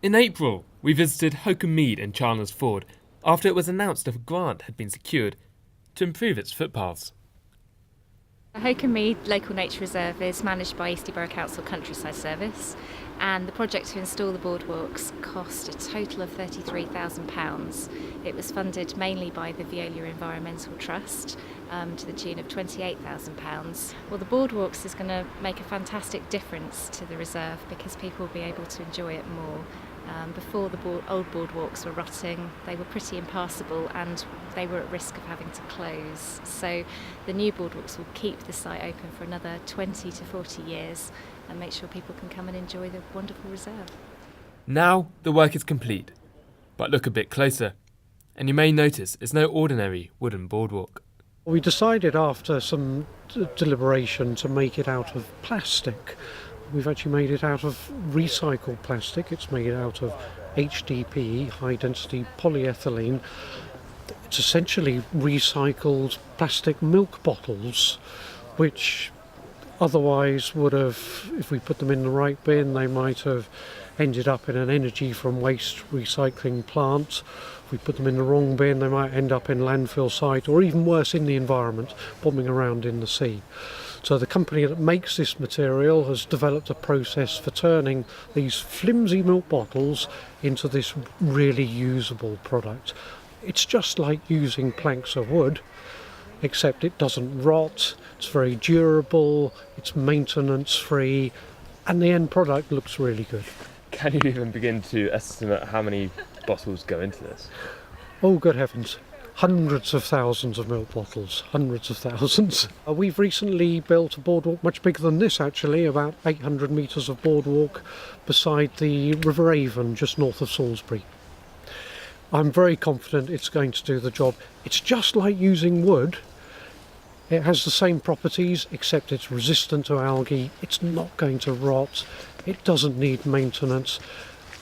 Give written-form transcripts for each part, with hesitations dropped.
In April, we visited Hocombe Mead in Chandler's Ford after it was announced a grant had been secured to improve its footpaths. The Hocombe Mead Local Nature Reserve is managed by Eastleigh Borough Council Countryside Service, and the project to install the boardwalks cost a total of £33,000. It was funded mainly by the Veolia Environmental Trust to the tune of £28,000. Well, the boardwalks is going to make a fantastic difference to the reserve because people will be able to enjoy it more. Before the old boardwalks were rotting, they were pretty impassable and they were at risk of having to close. So the new boardwalks will keep the site open for another 20 to 40 years and make sure people can come and enjoy the wonderful reserve. Now the work is complete, but look a bit closer and you may notice it's no ordinary wooden boardwalk. We decided after some deliberation to make it out of plastic. We've actually made it out of recycled plastic. It's made out of HDPE, high density polyethylene. It's essentially recycled plastic milk bottles, which otherwise would have, if we put them in the right bin, they might have ended up in an energy from waste recycling plant. If we put them in the wrong bin, they might end up in landfill site, or even worse, in the environment, bombing around in the sea. So the company that makes this material has developed a process for turning these flimsy milk bottles into this really usable product. It's just like using planks of wood, except it doesn't rot, it's very durable, it's maintenance free, and the end product looks really good. Can you even begin to estimate how many bottles go into this? Oh, good heavens. Hundreds of thousands of milk bottles, hundreds of thousands. We've recently built a boardwalk much bigger than this actually, about 800 metres of boardwalk beside the River Avon just north of Salisbury. I'm very confident it's going to do the job. It's just like using wood. It has the same properties except it's resistant to algae, it's not going to rot, it doesn't need maintenance.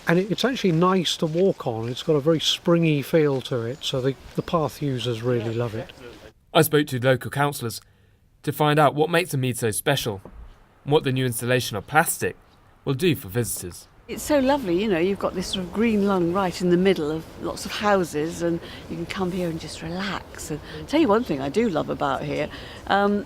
And it's actually nice to walk on. It's got a very springy feel to it, so the path users really love it. I spoke to local councillors to find out what makes the Mead so special and what the new installation of plastic will do for visitors. It's so lovely, you know, you've got this sort of green lung right in the middle of lots of houses and you can come here and just relax. And I'll tell you one thing I do love about here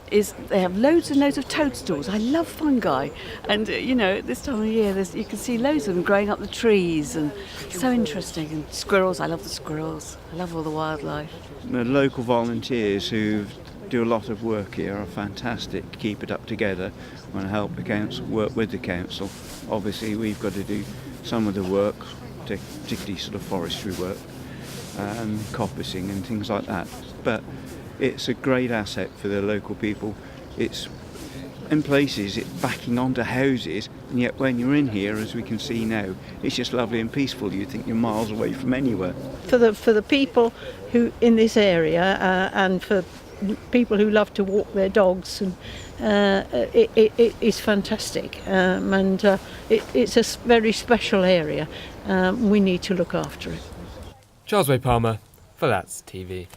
is they have loads and loads of toadstools. I love fungi and, you know, at this time of year you can see loads of them growing up the trees and so interesting. And squirrels, I love the squirrels. I love all the wildlife. The local volunteers who do a lot of work here are fantastic. Keep it up together. We want to help the council, work with the council. Obviously we've got to do some of the work, particularly sort of forestry work, coppicing and things like that. But it's a great asset for the local people. It's in places it's backing onto houses, and yet when you're in here, as we can see now, it's just lovely and peaceful. You think you're miles away from anywhere. For the people who in this area and for people who love to walk their dogs, and it is fantastic, and it's a very special area. We need to look after it. Charles Ray Palmer for That's TV.